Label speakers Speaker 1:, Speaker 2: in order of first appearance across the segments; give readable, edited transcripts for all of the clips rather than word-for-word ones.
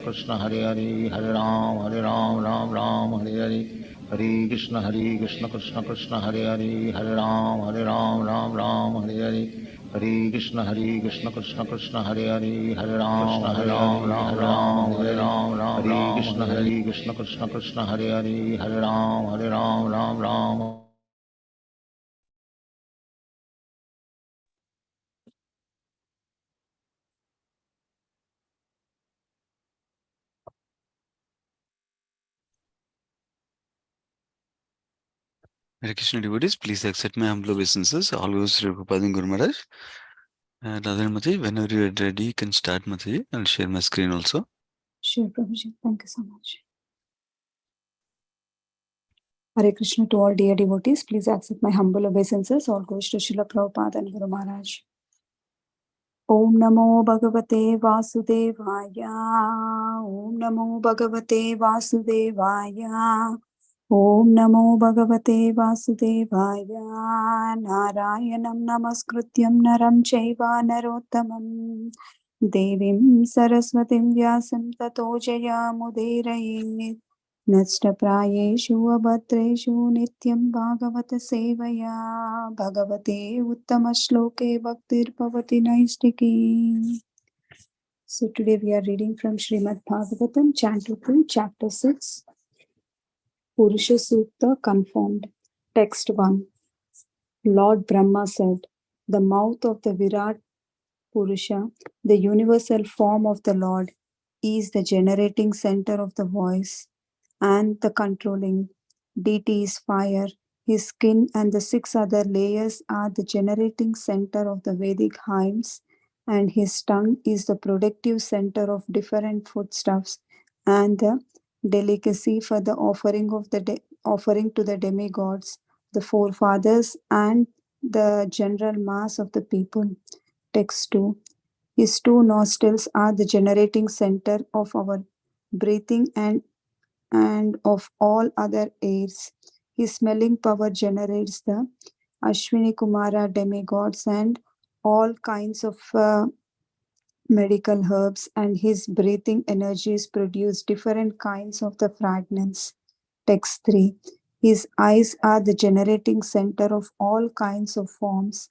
Speaker 1: Krishna Hare Hare, Hare Ram, Ram Ram, Hare Hare. Hare Krishna Krishna Krishna Hare Hare, Hare Ram, Ram Ram, Hare Hare. Hare Krishna Krishna Krishna Hare Hare, Hare Ram, Ram Ram, Hare Hare. Hare Krishna Krishna Krishna Hare Hare, Hare Ram, Ram Ram.
Speaker 2: Hare Krishna devotees, please accept my humble obeisances. All goes Sri Prabhupada and Guru Maharaj. Radha Mataji, whenever you are ready, you can start, Mataji. I'll share my screen also.
Speaker 3: Sure, Prabhuji. Thank you so much. Hare Krishna to all dear devotees. Please accept my humble obeisances. All goes to Srila Prabhupada and Guru Maharaj. Om Namo Bhagavate Vasudevaya. Om Namo Bhagavate Vasudevaya. Om Namo Bhagavate Vasudevaya. Narayanam Namaskrutyam Naram Chaiva Narottamam. Devim Saraswatim Vyasam Tato Jayamudiraye. Nashtaprayeshu abhatreshu nityam bhagavata sevaya bhagavate uttama shloke bhaktir bhavati naistiki. So today we are reading from Srimad Bhagavatam, Canto 2, Chapter 6, Purusha Sukta confirmed. Text 1. Lord Brahma said, the mouth of the Virat Purusha, the universal form of the Lord, is the generating center of the voice and the controlling. Deity is fire. His skin and the 6 other layers are the generating center of the Vedic hymns, and his tongue is the productive center of different foodstuffs and the delicacy for the offering of the offering to the demigods, the forefathers, and the general mass of the people. Text 2. His 2 nostrils are the generating center of our breathing and of all other airs. His smelling power generates the Ashwini Kumara demigods and all kinds of medical herbs, and his breathing energies produce different kinds of the fragrance. Text 3. His eyes are the generating center of all kinds of forms,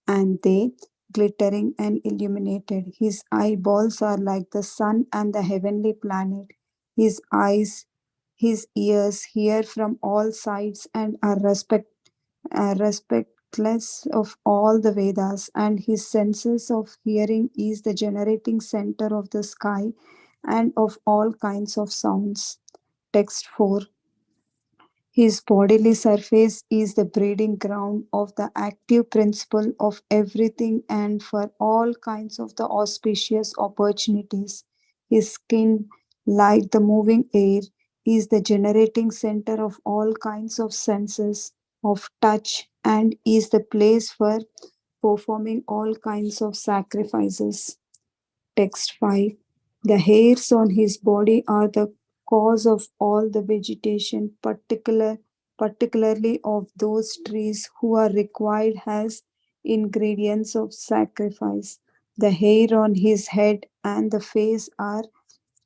Speaker 3: and they glittering and illuminated. His eyeballs are like the sun and the heavenly planet. His eyes, his ears hear from all sides and are respectless of all the Vedas, and his senses of hearing is the generating center of the sky and of all kinds of sounds. Text 4. His bodily surface is the breeding ground of the active principle of everything and for all kinds of the auspicious opportunities. His skin, like the moving air, is the generating center of all kinds of senses of touch and is the place for performing all kinds of sacrifices. Text 5. The hairs on his body are the cause of all the vegetation, particularly of those trees who are required as ingredients of sacrifice. The hair on his head and the face are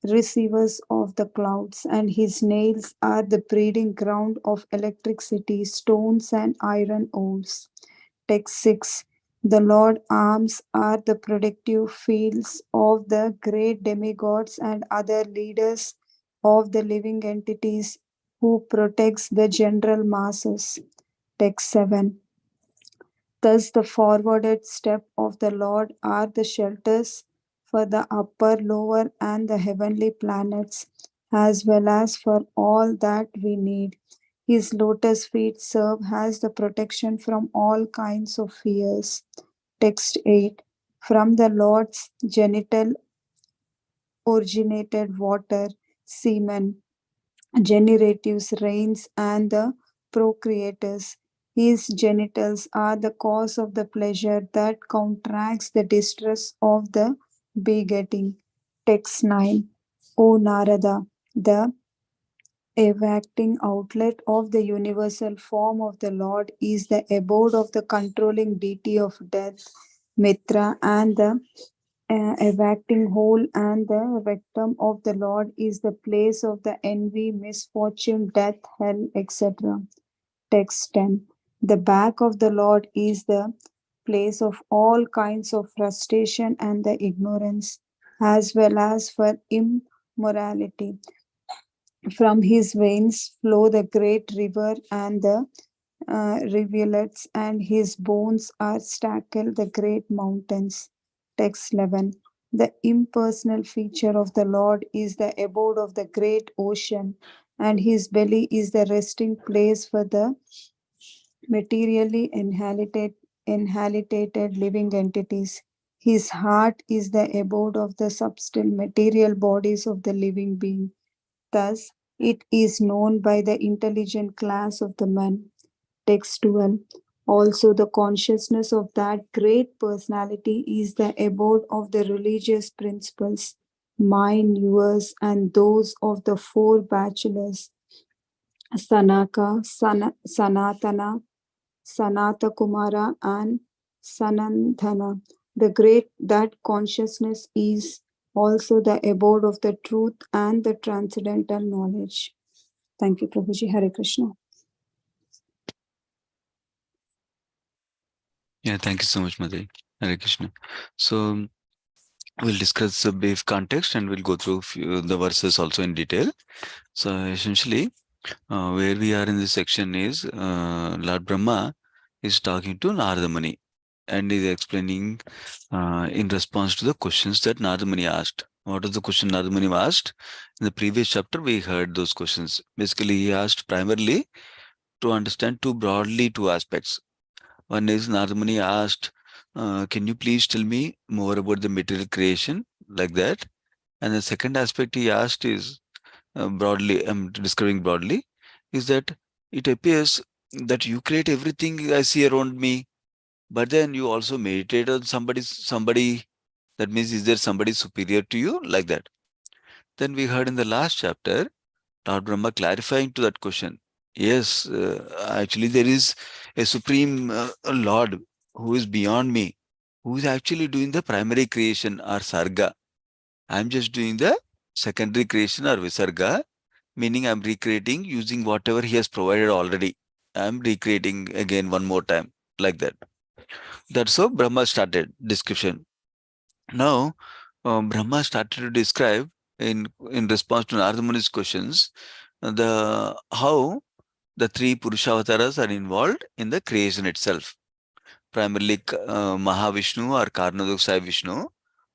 Speaker 3: receivers of the clouds, and his nails are the breeding ground of electricity, stones, and iron ores. Text 6. The Lord's arms are the productive fields of the great demigods and other leaders of the living entities who protects the general masses. Text 7. Thus the forwarded step of the Lord are the shelters for the upper, lower, and the heavenly planets, as well as for all that we need. His lotus feet serve as the protection from all kinds of fears. Text 8. From the Lord's genital originated water, semen, generatives, rains, and the procreators. His genitals are the cause of the pleasure that counteracts the distress of the begetting. Text 9. O Narada, the evacting outlet of the universal form of the Lord is the abode of the controlling deity of death, Mitra, and the Evacting whole, and the rectum of the Lord is the place of the envy, misfortune, death, hell, etc. Text 10. The back of the Lord is the place of all kinds of frustration and the ignorance, as well as for immorality. From his veins flow the great river and the rivulets, and his bones are stackled the great mountains. Text 11. The impersonal feature of the Lord is the abode of the great ocean, and his belly is the resting place for the materially inhaliated living entities. His heart is the abode of the subtle material bodies of the living being. Thus, it is known by the intelligent class of the men. Text 12. Also, the consciousness of that great personality is the abode of the religious principles, mine, yours, and those of the four bachelors, Sanatana, Sanata Kumara, and Sanandana. The great that consciousness is also the abode of the truth and the transcendental knowledge. Thank you, Prabhuji. Hare Krishna.
Speaker 2: Yeah, thank you so much, Madhuri. Hare Krishna. So we'll discuss the brief context and we'll go through the verses also in detail. So essentially, where we are in this section is Lord Brahma is talking to Narada Muni and is explaining in response to the questions that Narada Muni asked. What was the question Narada Muni asked? In the previous chapter, we heard those questions. Basically, he asked primarily to understand two aspects. One is Narada Muni asked, can you please tell me more about the material creation, like that? And the second aspect he asked is broadly, I'm describing broadly, is that it appears that you create everything I see around me, but then you also meditate on somebody, that means is there somebody superior to you, like that? Then we heard in the last chapter, Lord Brahma clarifying to that question. Yes, actually there is a supreme Lord who is beyond me, who is actually doing the primary creation or sarga. I'm just doing the secondary creation or visarga, meaning I'm recreating using whatever he has provided already. I'm recreating again one more time, like that. That's how Brahma started description. Now, Brahma started to describe in response to Narada Muni's questions the how the three Purushavasaras are involved in the creation itself. Primarily Mahavishnu or Karnadoksai Vishnu,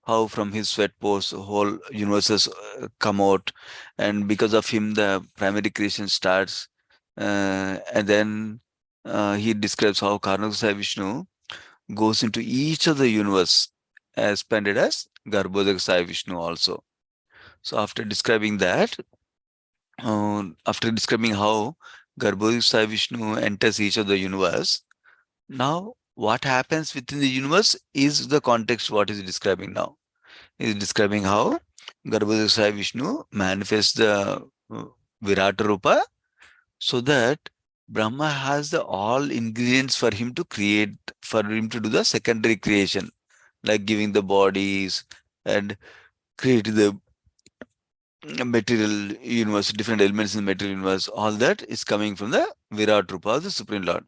Speaker 2: how from his sweat pores whole universes come out, and because of him the primary creation starts. And then he describes how Karnadoksai Vishnu goes into each of the universe as expanded as Garbhodaksai Vishnu also. So after describing that, after describing how Garbhodaksai Vishnu enters each of the universe, now what happens within the universe is the context what is describing now. Is describing how Garbhodaksai Vishnu manifests the Virata Rupa so that Brahma has the all ingredients for him to create, for him to do the secondary creation, like giving the bodies and creating the material universe, different elements in the material universe. All that is coming from the Virat Rupa, the Supreme Lord.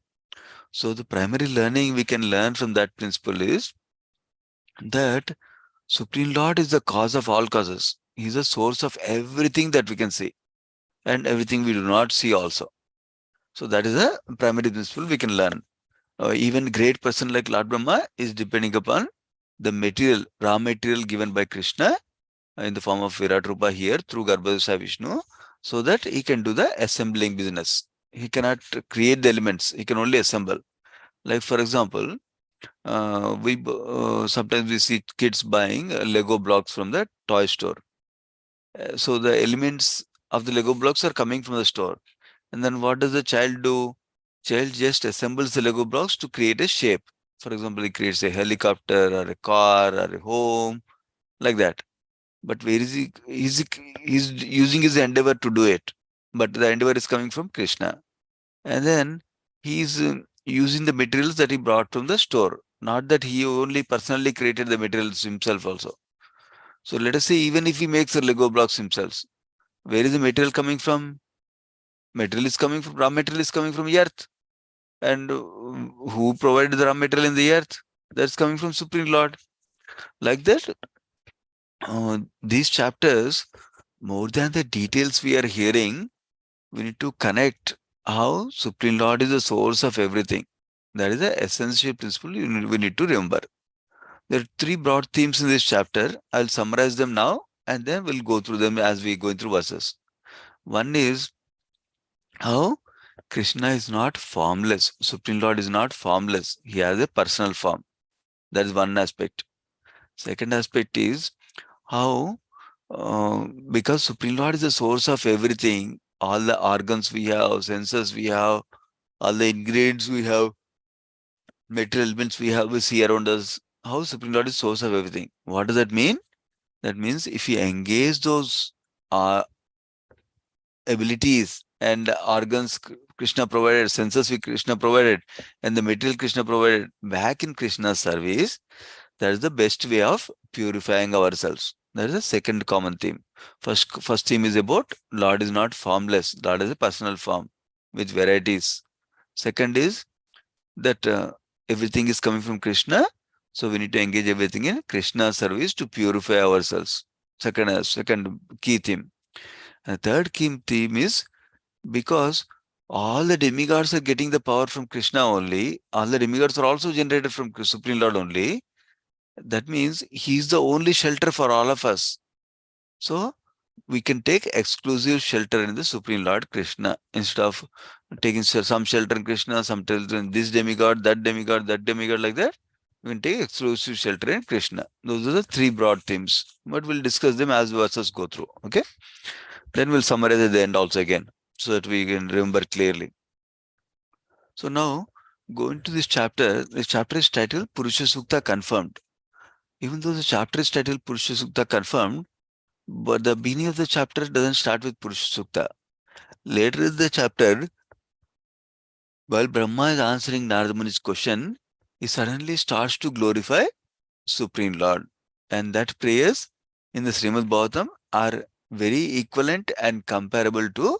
Speaker 2: So the primary learning we can learn from that principle is that Supreme Lord is the cause of all causes. He is the source of everything that we can see and everything we do not see also. So that is a primary principle we can learn. Even great person like Lord Brahma is depending upon the material, raw material given by Krishna in the form of Virat Rupa here through Garbhodaksa Vishnu, so that he can do the assembling business. He cannot create the elements, he can only assemble. Like for example, we sometimes we see kids buying Lego blocks from the toy store. So the elements of the Lego blocks are coming from the store. And then what does the child do? Child just assembles the Lego blocks to create a shape. For example, he creates a helicopter or a car or a home, like that. But where is he? He's using his endeavor to do it. But the endeavor is coming from Krishna. And then he's using the materials that he brought from the store. Not that he only personally created the materials himself also. So let us say even if he makes the Lego blocks himself, where is the material coming from? Material is coming from, raw material is coming from the earth. And who provided the raw material in the earth? That's coming from Supreme Lord. Like that, these chapters, more than the details we are hearing, we need to connect how Supreme Lord is the source of everything. That is the essential principle we need to remember. There are three broad themes in this chapter. I'll summarize them now and then we'll go through them as we go through verses. One is how Krishna is not formless. Supreme Lord is not formless. He has a personal form. That is one aspect. Second aspect is how, because Supreme Lord is the source of everything, all the organs we have, senses we have, all the ingredients we have, material elements we see around us, how Supreme Lord is source of everything. What does that mean? That means if we engage those uh, abilities and organs Krishna provided, senses Krishna provided, and the material Krishna provided back in Krishna's service, that is the best way of purifying ourselves. That is the second common theme. First theme is about Lord is not formless. Lord is a personal form with varieties. Second is that everything is coming from Krishna. So we need to engage everything in Krishna's service to purify ourselves. Second key theme. And the third key theme is because all the demigods are getting the power from Krishna only. All the demigods are also generated from Supreme Lord only. That means he is the only shelter for all of us. So we can take exclusive shelter in the Supreme Lord Krishna instead of taking some shelter in Krishna, some shelter in this demigod, that demigod, like that. We can take exclusive shelter in Krishna. Those are the three broad themes, but we'll discuss them as verses go through. Okay. Then we'll summarize at the end also again so that we can remember clearly. So now, going to this chapter is titled Purusha Sukta Confirmed. Even though the chapter is titled Purusha Sukta Confirmed, but the beginning of the chapter doesn't start with Purusha Sukta. Later in the chapter, while Brahma is answering Narada Muni's question, he suddenly starts to glorify Supreme Lord. And that prayers in the Srimad Bhagavatam are very equivalent and comparable to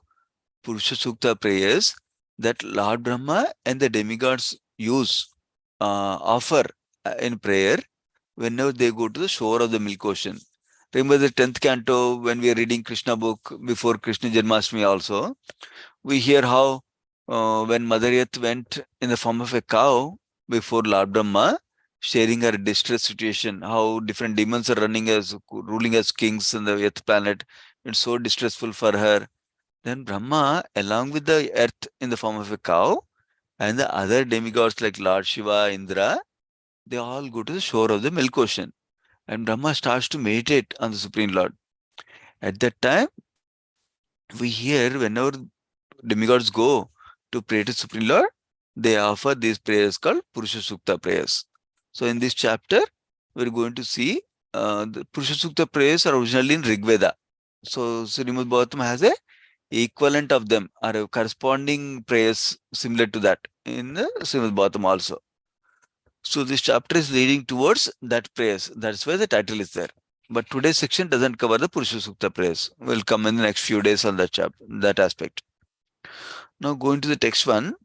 Speaker 2: Purusha Sukta prayers that Lord Brahma and the demigods offer in prayer whenever they go to the shore of the milk ocean. Remember the 10th canto when we are reading Krishna book before Krishna Janmashtami also, we hear how when Mother Earth went in the form of a cow before Lord Brahma, sharing her distress situation, how different demons are ruling as kings on the Earth planet. It's so distressful for her. Then Brahma, along with the earth in the form of a cow, and the other demigods like Lord Shiva, Indra, they all go to the shore of the milk ocean. And Brahma starts to meditate on the Supreme Lord. At that time, we hear whenever demigods go to pray to Supreme Lord, they offer these prayers called Purusha Sukta prayers. So in this chapter, we're going to see the Purusha Sukta prayers are originally in Rig Veda. So Srimad Bhagavatam has a equivalent of them or corresponding prayers similar to that in the Srimad Bhagavatam also. So this chapter is leading towards that prayers. That's why the title is there. But today's section doesn't cover the Purusha Sukta prayers. We'll come in the next few days on that aspect. Now going to the text one.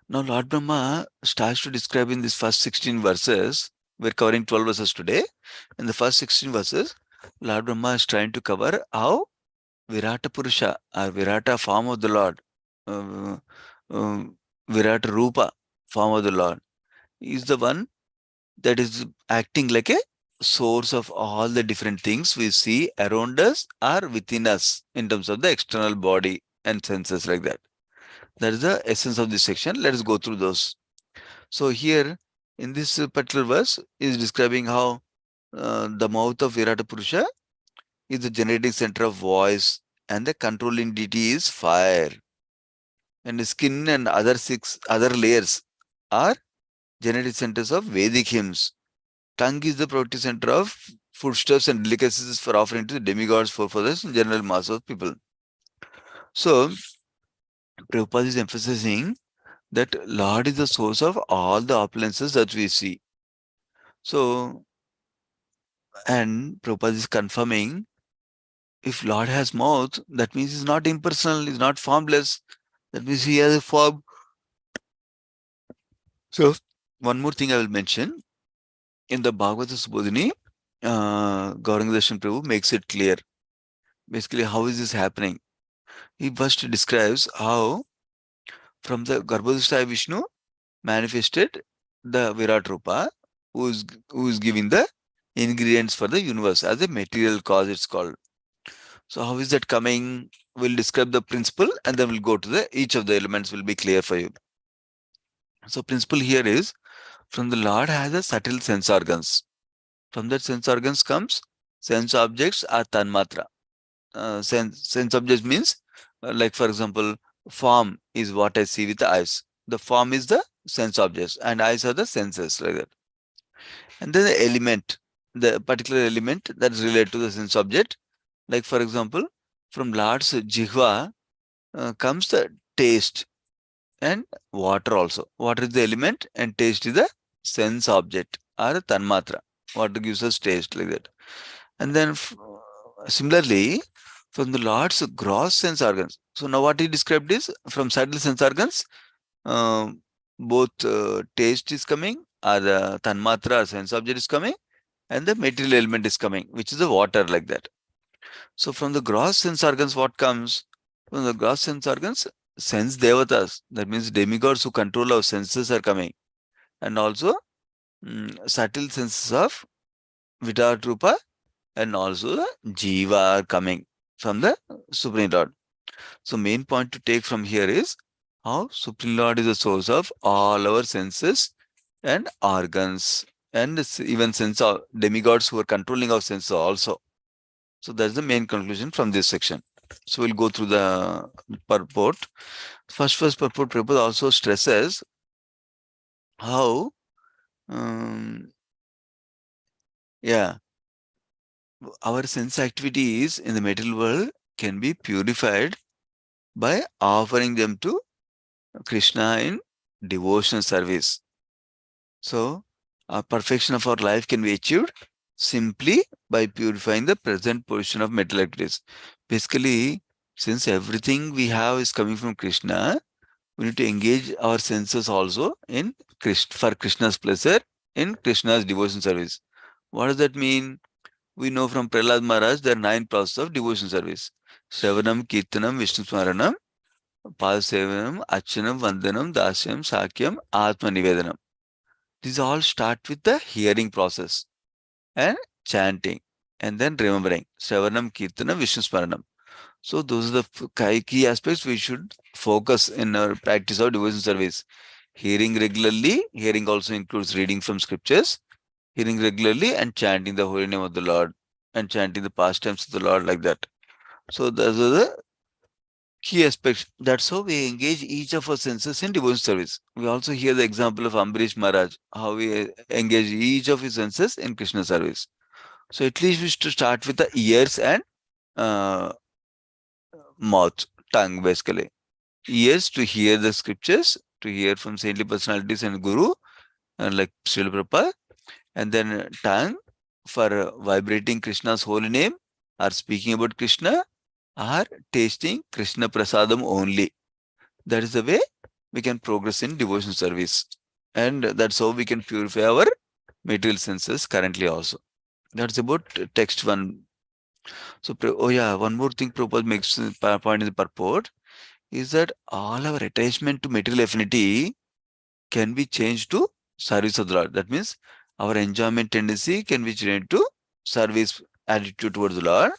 Speaker 2: Now Lord Brahma starts to describe in these first 16 verses. We're covering 12 verses today. In the first 16 verses, Lord Brahma is trying to cover how Virata Purusha or Virata form of the Lord, uh, Virata Rupa form of the Lord, is the one that is acting like a source of all the different things we see around us or within us in terms of the external body and senses like that. That is the essence of this section. Let us go through those. So here in this particular verse is describing how the mouth of Virata Purusha is the generating center of voice and the controlling deity is fire. And the skin and other layers are generating centers of Vedic hymns. Tongue is the productive center of foodstuffs and delicacies for offering to the demigods, forefathers, and general mass of people. So, Prabhupada is emphasizing that Lord is the source of all the opulences that we see. So, And Prabhupada is confirming, if Lord has mouth, that means he's not impersonal, he's not formless. That means he has a form. So, one more thing I will mention. In the Bhagavata Subodhini, Gauranga Darshan Prabhu makes it clear. Basically, how is this happening? He first describes how from the Garbhodashaya Vishnu manifested the Virat Rupa, who is giving the ingredients for the universe as a material cause, it's called. So how is that coming? We'll describe the principle and then we'll go to the each of the elements will be clear for you. So principle here is, from the Lord has a subtle sense organs. From that sense organs comes sense objects are tanmatra. Sense objects means, like for example, form is what I see with the eyes. The form is the sense objects and eyes are the senses, like that. And then the element, the particular element that's related to the sense object. Like for example, from Lord's jihva comes the taste and water also. Water is the element and taste is the sense object or tanmatra. Water gives us taste, like that. And then similarly, from the Lord's gross sense organs. So now what he described is, from subtle sense organs, both taste is coming, or the tanmatra or sense object is coming, and the material element is coming, which is the water, like that. So from the gross sense organs, what comes? From the gross sense organs, sense devatas. That means demigods who control our senses are coming. And also subtle senses of Virat Rupa and also the Jiva are coming from the Supreme Lord. So main point to take from here is how Supreme Lord is the source of all our senses and organs, and even sense of demigods who are controlling our senses also. So that's the main conclusion from this section. So we'll go through the purport. First purport, Prabhupada also stresses how, yeah, our sense activities in the material world can be purified by offering them to Krishna in devotional service. So, perfection of our life can be achieved simply by purifying the present position of material activities. Basically, since everything we have is coming from Krishna, we need to engage our senses also in for Krishna's pleasure, in Krishna's devotion service. What does that mean? We know from Prahlad Maharaj there are 9 processes of devotion service: Shravanam, Kirtanam, Vishnu Smaranam, Padasevanam, Achanam, Vandanam, Dasyam, Sakyam, Atma Nivedanam. These all start with the hearing process and chanting and then remembering. Shravanam, Kirtanam, Vishnu Smaranam. So those are the key aspects we should focus in our practice of devotion service. Hearing regularly, hearing also includes reading from scriptures, hearing regularly and chanting the holy name of the Lord and chanting the pastimes of the Lord, like that. So those are the key aspects. That's how we engage each of our senses in devotion service. We also hear the example of Ambarish Maharaj, how we engage each of his senses in Krishna service. So at least we should start with the ears and uh, mouth, tongue, basically. Ears to hear the scriptures, to hear from saintly personalities and Guru, like Srila Prabhupada, and then tongue for vibrating Krishna's holy name or speaking about Krishna or tasting Krishna Prasadam only. That is the way we can progress in devotion service. And that's how we can purify our material senses currently also. That's about text 1. So, one more thing Prabhupada makes point in the purport is that all our attachment to material affinity can be changed to service of the Lord. That means our enjoyment tendency can be changed to service attitude towards the Lord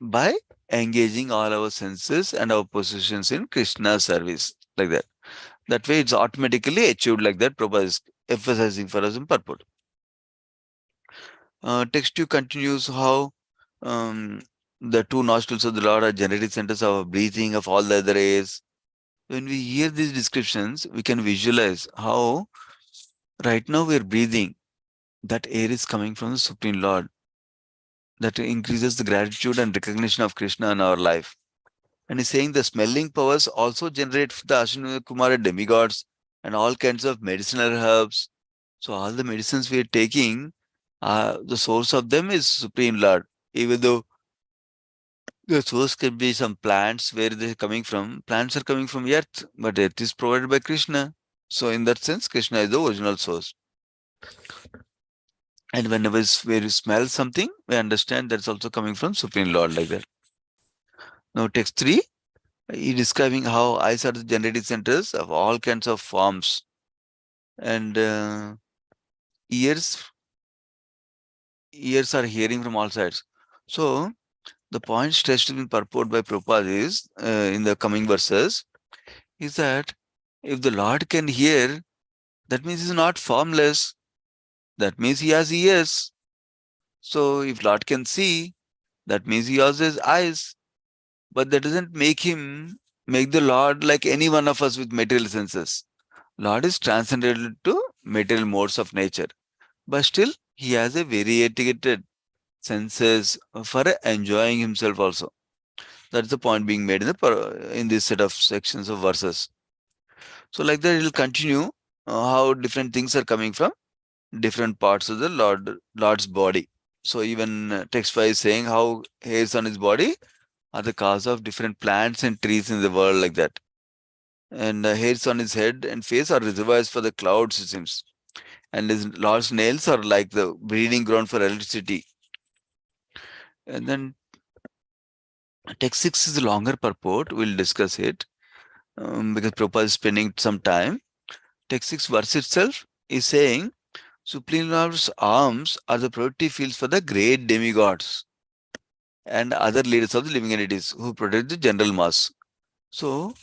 Speaker 2: by engaging all our senses and our possessions in Krishna's service, like that. That way it's automatically achieved, like that. Prabhupada is emphasizing for us in purport. Text 2 continues how the 2 nostrils of the Lord are generative centers of breathing of all the other airs. When we hear these descriptions, we can visualize how right now we're breathing. That air is coming from the Supreme Lord. That increases the gratitude and recognition of Krishna in our life. And he's saying the smelling powers also generate the Ashwini Kumara demigods and all kinds of medicinal herbs. So all the medicines we are taking, The source of them is Supreme Lord. Even though the source can be some plants where they're coming from. Plants are coming from earth, but earth is provided by Krishna. So in that sense, Krishna is the original source. And whenever where you smell something, we understand that's also coming from Supreme Lord like that. Now text 3, he describing how eyes are the generating centers of all kinds of forms. And ears are hearing from all sides. So the point stressed in purport by Prabhupada is, in the coming verses, is that if the Lord can hear, that means he's not formless. That means he has ears. So if Lord can see, that means he has his eyes. But that doesn't make the Lord like any one of us with material senses. Lord is transcendental to material modes of nature. But still, he has a variegated senses for enjoying himself also. That's the point being made in this set of sections of verses. So like that, it will continue how different things are coming from different parts of the Lord's body. So even text 5 is saying how hairs on his body are the cause of different plants and trees in the world like that. And hairs on his head and face are reservoirs for the clouds, it seems. And his Lord's nails are like the breeding ground for electricity. And then text 6 is a longer purport. We'll discuss it because Prabhupada is spending some time. Text 6 verse itself is saying Supreme Lord's arms are the protective fields for the great demigods and other leaders of the living entities who protect the general mass. So,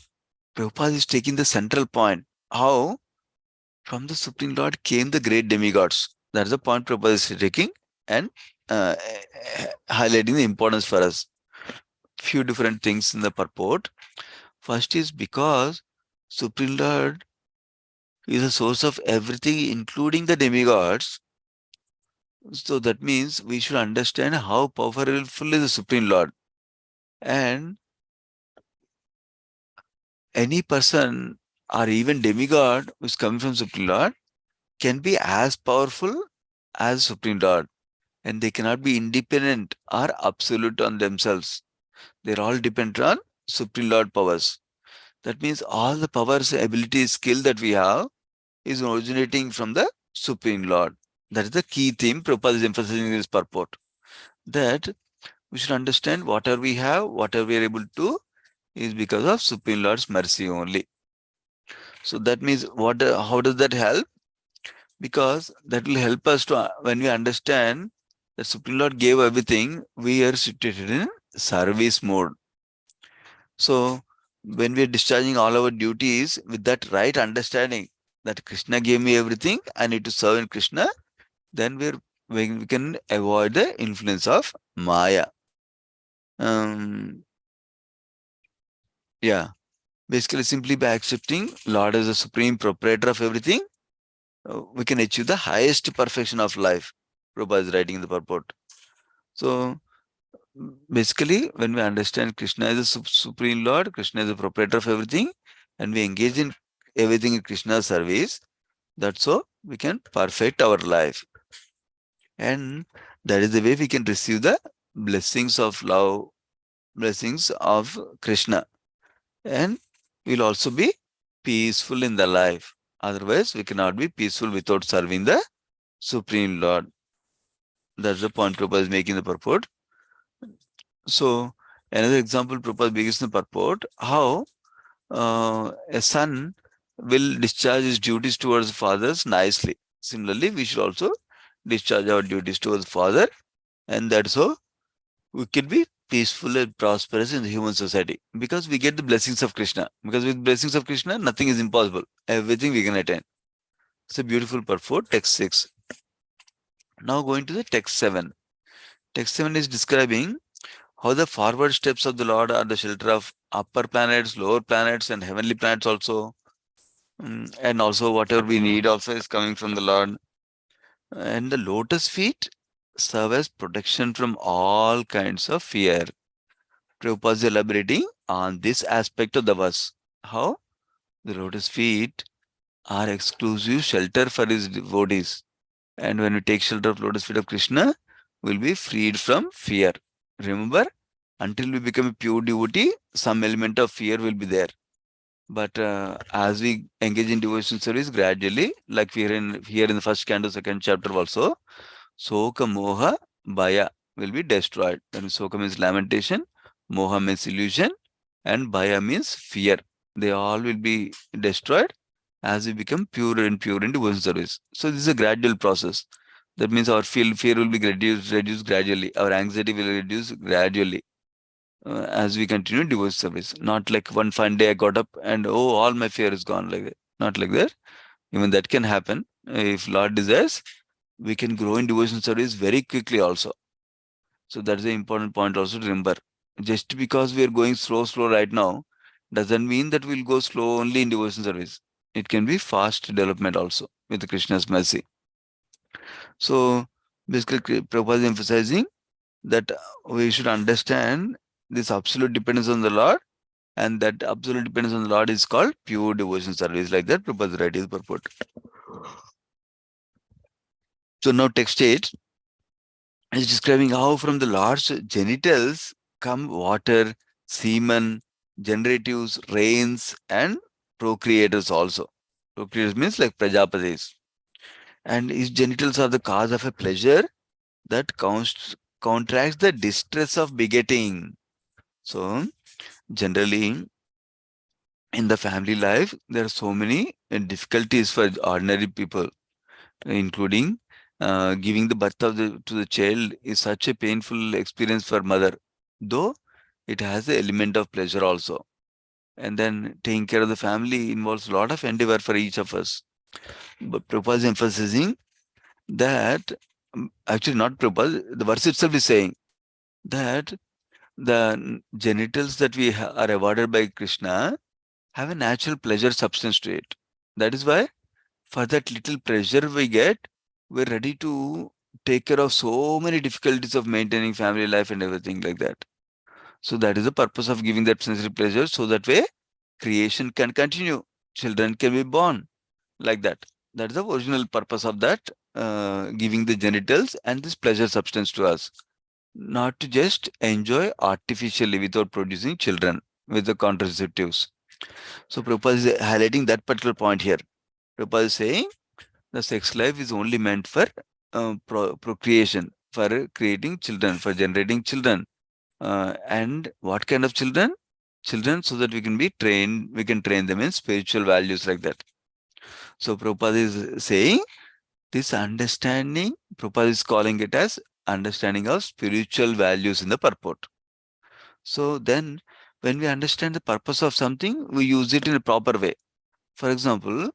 Speaker 2: Prabhupada is taking the central point. How from the Supreme Lord came the great demigods. That's the point Prabhupada is taking and uh, highlighting the importance for us. Few different things in the purport. First is because Supreme Lord is the source of everything, including the demigods. So that means we should understand how powerful is the Supreme Lord. And any person or even demigod who is coming from Supreme Lord can be as powerful as Supreme Lord. And they cannot be independent or absolute on themselves. They're all dependent on Supreme Lord powers. That means all the powers, abilities, skill that we have is originating from the Supreme Lord. That is the key theme Prabhupada is emphasizing in this purport. That we should understand whatever we have, whatever we are able to, is because of Supreme Lord's mercy only. So that means how does that help? Because that will help us to, when we understand that Supreme Lord gave everything, we are situated in service mode. So when we are discharging all our duties with that right understanding that Krishna gave me everything, I need to serve in Krishna, then we can avoid the influence of Maya. Yeah. Basically, simply by accepting Lord as the supreme proprietor of everything, we can achieve the highest perfection of life. Prabhupada is writing in the purport. So, basically, when we understand Krishna as the supreme Lord, Krishna is the proprietor of everything, and we engage in everything in Krishna's service, that's so we can perfect our life. And that is the way we can receive the blessings of love, blessings of Krishna. And we'll also be peaceful in the life. Otherwise, we cannot be peaceful without serving the Supreme Lord. That's the point Prabhupada is making the purport. So, another example Prabhupada begins the purport, how a son will discharge his duties towards fathers nicely. Similarly, we should also discharge our duties towards father, and that's how we can be peaceful and prosperous in the human society because we get the blessings of Krishna. Because with blessings of Krishna, nothing is impossible. Everything we can attain. It's a beautiful purport, text 6. Now going to the text 7. Text 7 is describing how the forward steps of the Lord are the shelter of upper planets, lower planets, and heavenly planets also. And also whatever we need also is coming from the Lord. And the lotus feet serve as protection from all kinds of fear. Prabhupada is elaborating on this aspect of the verse. How the lotus feet are exclusive shelter for his devotees. And when we take shelter of lotus feet of Krishna, we'll be freed from fear. Remember, until we become a pure devotee, some element of fear will be there. But as we engage in devotion service gradually, like we here in the first canto, second chapter also, Soka Moha Bhaya will be destroyed. That means Soka means lamentation, Moha means illusion, and Bhaya means fear. They all will be destroyed as we become pure and pure in devotion service. So this is a gradual process. That means our fear will be reduced gradually. Our anxiety will reduce gradually as we continue devotion service. Not like one fine day I got up and all my fear is gone like that. Not like that. Even that can happen. If Lord desires, we can grow in devotion service very quickly also. So that's the important point also to remember. Just because we are going slow right now, doesn't mean that we'll go slow only in devotion service. It can be fast development also with Krishna's mercy. So basically, Prabhupada is emphasizing that we should understand this absolute dependence on the Lord, and that absolute dependence on the Lord is called pure devotion service. Like that, Prabhupada writes his purport. So now text 8 is describing how from the Lord's genitals come water, semen, generatives, rains, and procreators also. Procreators means like Prajapatis. And his genitals are the cause of a pleasure that contracts the distress of begetting. So, generally, in the family life, there are so many difficulties for ordinary people, including giving the birth of to the child is such a painful experience for mother, though it has the element of pleasure also. And then taking care of the family involves a lot of endeavor for each of us. But Prabhupada is emphasizing that, actually not Prabhupada, the verse itself is saying that the genitals that we are awarded by Krishna have a natural pleasure substance to it. That is why for that little pleasure we get, we're ready to take care of so many difficulties of maintaining family life and everything like that. So that is the purpose of giving that sensory pleasure, so that way creation can continue, children can be born like that. That is the original purpose of that, giving the genitals and this pleasure substance to us, not to just enjoy artificially without producing children with the contraceptives. So Prabhupada is highlighting that particular point here. Prabhupada is saying the sex life is only meant for procreation, for creating children, for generating children. And what kind of children? Children so that we can be trained, we can train them in spiritual values like that. So Prabhupada is saying this understanding, Prabhupada is calling it as understanding of spiritual values in the purport. So then when we understand the purpose of something, we use it in a proper way. For example,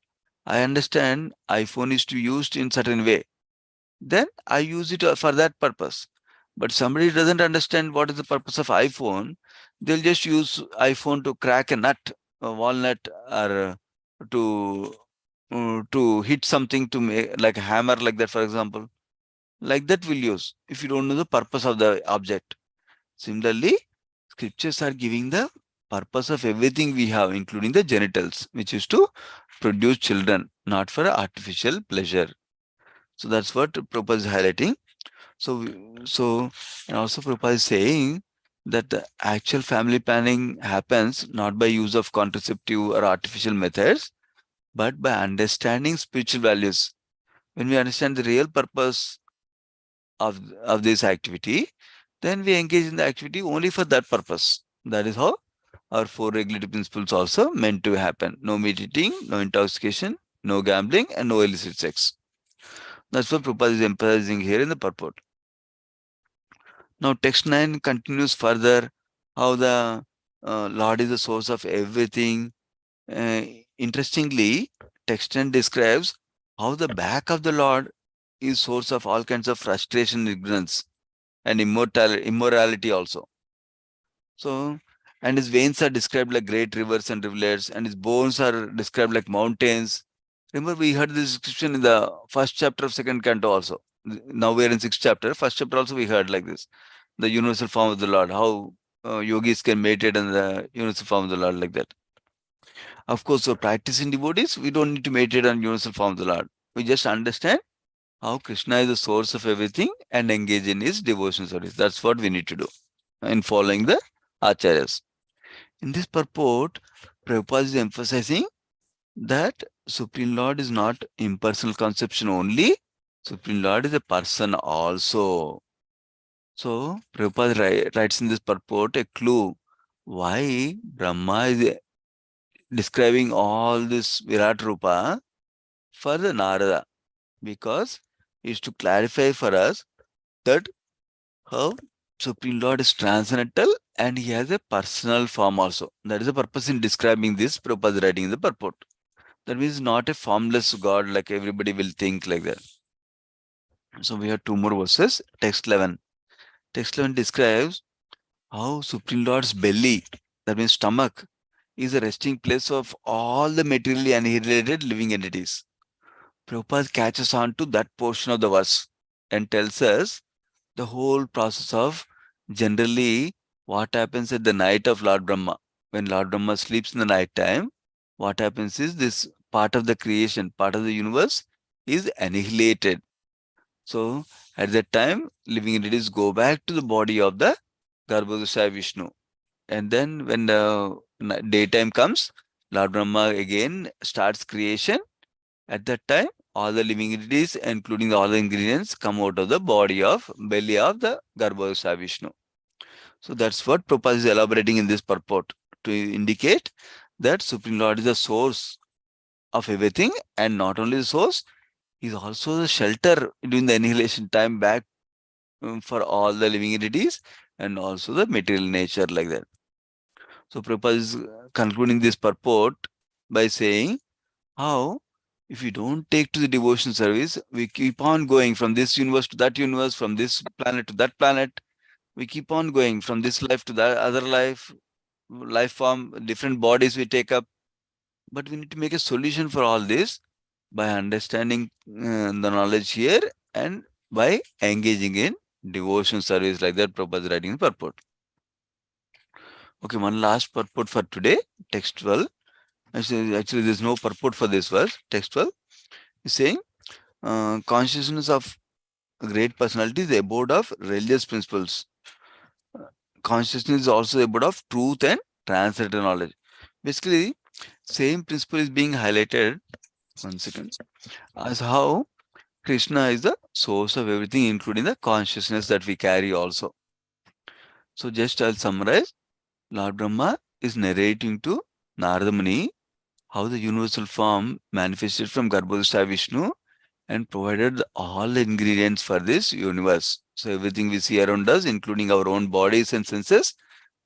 Speaker 2: I understand iPhone is to be used in certain way. Then I use it for that purpose. But somebody doesn't understand what is the purpose of iPhone, they'll just use iPhone to crack a nut, a walnut, or to hit something to make like a hammer, like that, for example. Like that we'll use if you don't know the purpose of the object. Similarly, scriptures are giving the purpose of everything we have, including the genitals, which is to produce children, not for artificial pleasure. So that's what Prabhupada is highlighting. So and also Prabhupada is saying that the actual family planning happens not by use of contraceptive or artificial methods, but by understanding spiritual values. When we understand the real purpose of this activity, then we engage in the activity only for that purpose. That is how our 4 regulative principles also meant to happen. No meat eating, no intoxication, no gambling, and no illicit sex. That's what Prabhupada is emphasizing here in the purport. Now, text 9 continues further how the Lord is the source of everything. Interestingly, text 10 describes how the back of the Lord is source of all kinds of frustration, ignorance, and immorality also. So, and his veins are described like great rivers and rivulets, and his bones are described like mountains. Remember, we heard this description in the first chapter of second canto also. Now we are in sixth chapter. First chapter also we heard like this. The universal form of the Lord, how yogis can meditate on the universal form of the Lord like that. Of course, for practicing devotees, we don't need to meditate on universal form of the Lord. We just understand how Krishna is the source of everything and engage in his devotional service. That's what we need to do in following the acharyas. In this purport, Prabhupada is emphasizing that Supreme Lord is not impersonal conception only. Supreme Lord is a person also. So Prabhupada writes in this purport a clue why Brahma is describing all this Virat Rupa for the Narada, because he is to clarify for us that how Supreme Lord is transcendental and he has a personal form also. That is the purpose in describing this. Prabhupada is writing in the purport. That means not a formless God like everybody will think like that. So we have two more verses. Text 11. Text 11 describes how Supreme Lord's belly, that means stomach, is a resting place of all the materially annihilated living entities. Prabhupada catches on to that portion of the verse and tells us the whole process of generally what happens at the night of Lord Brahma. When Lord Brahma sleeps in the night time, what happens is this part of the creation, part of the universe is annihilated. So at that time, living entities go back to the body of the Garbhodaya Vishnu. And then when the daytime comes, Lord Brahma again starts creation. At that time, all the living entities, including all the ingredients, come out of the body of belly of the Garbhodaya Vishnu. So that's what Prabhupada is elaborating in this purport to indicate that Supreme Lord is the source of everything, and not only the source, he is also the shelter during the annihilation time back for all the living entities and also the material nature like that. So Prabhupada is concluding this purport by saying how if we don't take to the devotion service, we keep on going from this universe to that universe, from this planet to that planet. We keep on going from this life to that other life form, different bodies we take up. But we need to make a solution for all this by understanding the knowledge here and by engaging in devotion service like that. Prabhupada is writing the purport. Okay, one last purport for today, text 12. Actually, there's no purport for this verse. Text 12 is saying, consciousness of a great personality is the abode of religious principles. Consciousness is also the abode of truth and transcendental knowledge. Basically, same principle is being highlighted, one second, as how Krishna is the source of everything, including the consciousness that we carry also. So just I'll summarize. Lord Brahma is narrating to Narada Muni how the universal form manifested from Garbhodaya Vishnu and provided all the ingredients for this universe. So everything we see around us, including our own bodies and senses,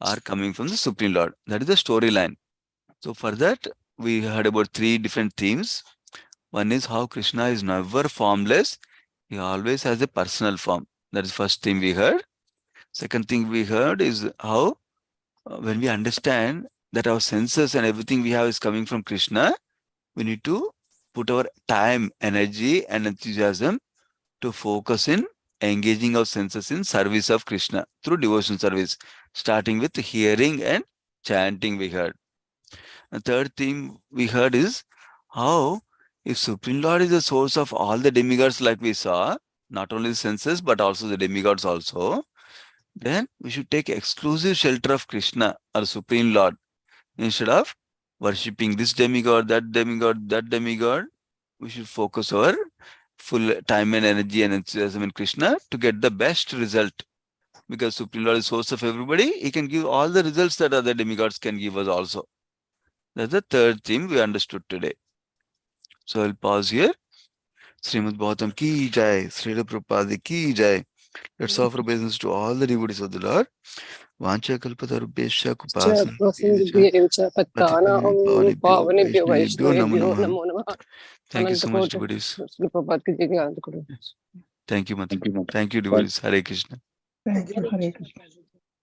Speaker 2: are coming from the Supreme Lord. That is the storyline. So for that, we heard about three different themes. One is how Krishna is never formless. He always has a personal form. That is first thing we heard. Second thing we heard is how when we understand that our senses and everything we have is coming from Krishna, we need to put our time, energy, and enthusiasm to focus in engaging our senses in service of Krishna through devotion service, starting with hearing and chanting we heard. The third theme we heard is how if Supreme Lord is the source of all the demigods like we saw, not only the senses but also the demigods also, then we should take exclusive shelter of Krishna or Supreme Lord instead of worshipping this demigod, that demigod, that demigod. We should focus our full time and energy and enthusiasm in Krishna to get the best result. Because Supreme Lord is source of everybody, he can give all the results that other demigods can give us also. That's the third theme we understood today. So I'll pause here. Srimad Bhagavatam ki jai, Srila Prabhupada ki jai. Let's offer obeisance to all the devotees of the Lord. Vancha kalpatarubhesha kupasana.
Speaker 4: पावनेभ्यो
Speaker 2: Vaishnavibhyo namo
Speaker 4: वैष्णवेभ्यो
Speaker 2: namaha.
Speaker 4: नमो नमः
Speaker 2: Thank you so much,
Speaker 4: Anant
Speaker 2: devotees.
Speaker 4: कोटि प्रभात की जय अनंत कोटि
Speaker 2: Thank you, Mother. Thank you, devotees. Hare Krishna.
Speaker 3: Thank you. Hare Krishna.